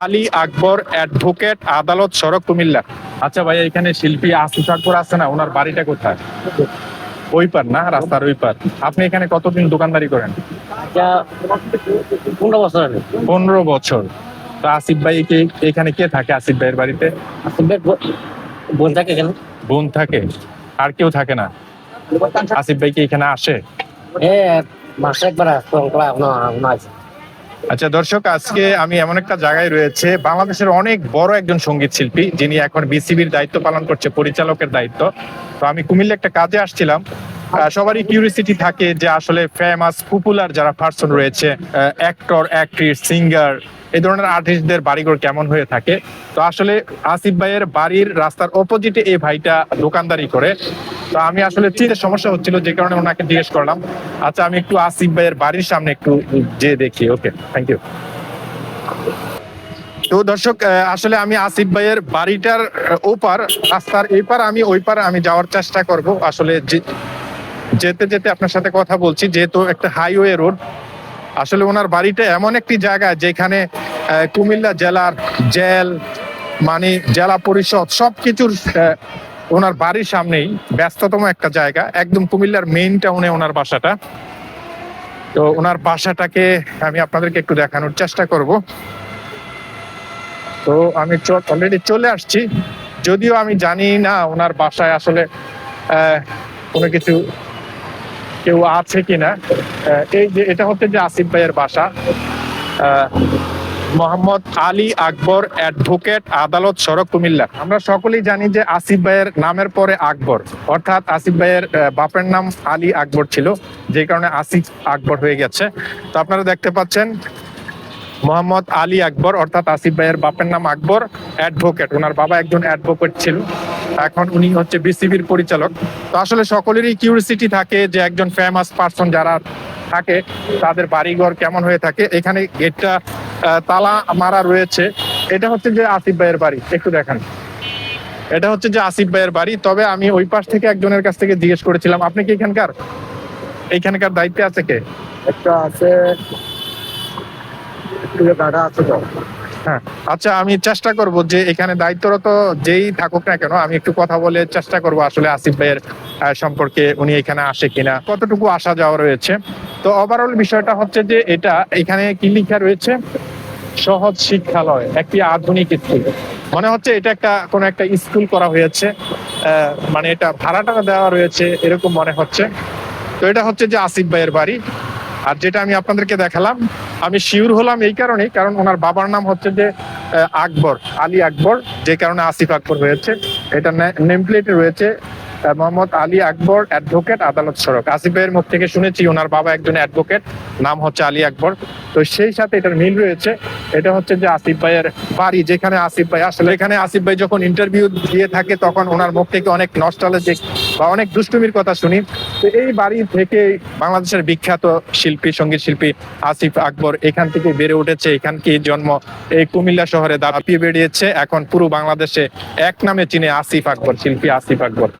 Ali Akbar advocate, আদালত, সড়ক, কুমিল্লা। আচ্ছা ভাই, এখানে শিল্পী আসিফ আকবর আছে না, ওনার বাড়িটা কোথায়? ওই পার না, রাস্তার ওই পার। আপনি এখানে কতদিন দোকানদারি করেন? এটা 15 বছর আগে। 15 বছর। তো আসিফ ভাই এখানে কে থাকে আসিফ ভাইয়ের বাড়িতে? আসিফ ভাই বোন থাকে এখানে। বোন থাকে, আর কেউ থাকে না? আসিফ ভাই কি এখানে আসে? মাসে একবার আছে। আচ্ছা দর্শক, আজকে আমি এমন একটা জায়গায় রয়েছে, বাংলাদেশের অনেক বড় একজন সঙ্গীত শিল্পী, যিনি এখন বিসিবির দায়িত্ব পালন করছে, পরিচালকের দায়িত্ব। তো আমি কুমিল্লা একটা কাজে আসছিলাম। সবারই কিউরিসিটি থাকে যে আসলে ফেমাস পপুলার যারা পার্সন রয়েছে, অ্যাক্টর, অ্যাক্ট্রেস, সিঙ্গার, এই ধরনের আর্টিস্টদের বাড়িঘর কেমন হয়ে থাকে। তো আসলে আসিফ ভাইয়ের বাড়ির রাস্তার অপোজিটে এই ভাইটা দোকানদারি করে। তো আমি আসলে চিন্তার সমস্যা হচ্ছিল, যে কারণে ওনাকে জিজ্ঞেস করলাম। আচ্ছা, আমি একটু আসিফ ভাইয়ের বাড়ির সামনে একটু যে দেখি। ওকে, থ্যাংক ইউ। তো দর্শক, আসলে আমি আসিফ ভাইয়ের বাড়িটার ওপার, রাস্তার এই পার, আমি ওই পার আমি যাওয়ার চেষ্টা করব। আসলে যেতে যেতে আপনার সাথে কথা বলছি, যেহেতু একটা হাইওয়ে রোড। আসলে ওনার বাড়িটা এমন একটি জায়গা যেখানে কুমিল্লা জেলার জেল, মানে জেলা পরিষদ, সবকিছুর ওনার বাড়ির সামনেই, ব্যস্ততম একটা জায়গা, একদম কুমিল্লার মেইন টাউনে ওনার বাসাটা। তো ওনার বাসাটাকে আমি আপনাদেরকে একটু দেখানোর চেষ্টা করব। তো আমি অলরেডি চলে আসছি, যদিও আমি জানি না ওনার বাসায় আসলে কোনো কিছু কেউ আছে কিনা। এই যে এটা হচ্ছে যে আসিফ ভাইয়ের বাসা, মোহাম্মদ আলী আকবর অ্যাডভোকেট, আদালত, সড়ক, কুমিল্লা। আমরা সকলেই জানি যে আসিফ ভাইয়ের নামের পরে আকবর, অর্থাৎ আসিফ ভাইয়ের বাপের নাম আলী আকবর ছিল, যে কারণে আসিফ আকবর হয়ে গেছে। তো আপনারা দেখতে পাচ্ছেন মোহাম্মদ আলী আকবর, অর্থাৎ আসিফ ভাইয়ের বাপের নাম আকবর, অ্যাডভোকেট, ওনার বাবা একজন অ্যাডভোকেট ছিল, এখন উনি হচ্ছে বিসিবির পরিচালক। তো আসলে সকলেরই কিউরিসিটি থাকে যে একজন ফেমাস পার্সন যারা থাকে তাদের বাড়িঘর কেমন হয়ে থাকে। এখানে গেটটা তালা মারা রয়েছে। এটা হচ্ছে যে আসিফ ভাইয়ের বাড়ি, একটু দেখেন। এটা হচ্ছে যে আসিফ ভাইয়ের বাড়ি। তবে আমি ওই পাশ থেকে একজনের কাছ থেকে জিজ্ঞেস করেছিলাম, আপনি কি এইখানকার দায়িত্বে আছে কে? একটা আছে, দাদা আছে তো। হ্যাঁ, আচ্ছা, আমি চেষ্টা করব যে এখানে দায়িত্বরত যেই থাকুক না কেন, আমি একটু কথা বলে চেষ্টা করব আসলে আসিফ ভাইয়ের সম্পর্কে, উনি এখানে আসে কিনা, কতটুকু আসা যাওয়া রয়েছে। তো ওভারঅল বিষয়টা হচ্ছে যে এটা এখানে কি লেখা রয়েছে, সহজ শিক্ষালয়, একটি আধুনিক স্কুল। মনে হচ্ছে এটা কোনো একটা স্কুল করা হয়েছে, মানে এটা ভাড়াটা দেওয়া রয়েছে এরকম মনে হচ্ছে। তো এটা হচ্ছে যে আসিফ ভাইয়ের বাড়ি। আর যেটা আমি আপনাদেরকে দেখালাম, আমি শিওর হলাম এই কারণেই, কারণ ওনার বাবার নাম হচ্ছে যে আকবর, আলী আকবর, যে কারণে আসিফ আকবর হয়েছে। এটা নেম প্লেটে রয়েছে মোহাম্মদ আলী আকবর অ্যাডভোকেট, আদালত, সড়ক। আসিফ ভাইয়ের মুখ থেকে শুনেছি ওনার বাবা একজন অ্যাডভোকেট, নাম হচ্ছে আলী আকবর। তো সেই সাথে এটার মিল রয়েছে। এটা হচ্ছে যে আসিফ ভাইয়ের বাড়ি, যেখানে আসিফ ভাই আসলে, এখানে আসিফ ভাই যখন ইন্টারভিউ দিয়ে থাকে তখন ওনার মুখ থেকে অনেক নস্টালজিক বা অনেক দুষ্টুমির কথা শুনি। তো এই বাড়ি থেকে বাংলাদেশের বিখ্যাত শিল্পী, সঙ্গীত শিল্পী আসিফ আকবর এখান থেকে বেড়ে উঠেছে, এখানকে জন্ম। এই কুমিল্লা শহরে দাপিয়ে বেরিয়েছে, এখন পুরো বাংলাদেশে এক নামে চিনে আসিফ আকবর, শিল্পী আসিফ আকবর।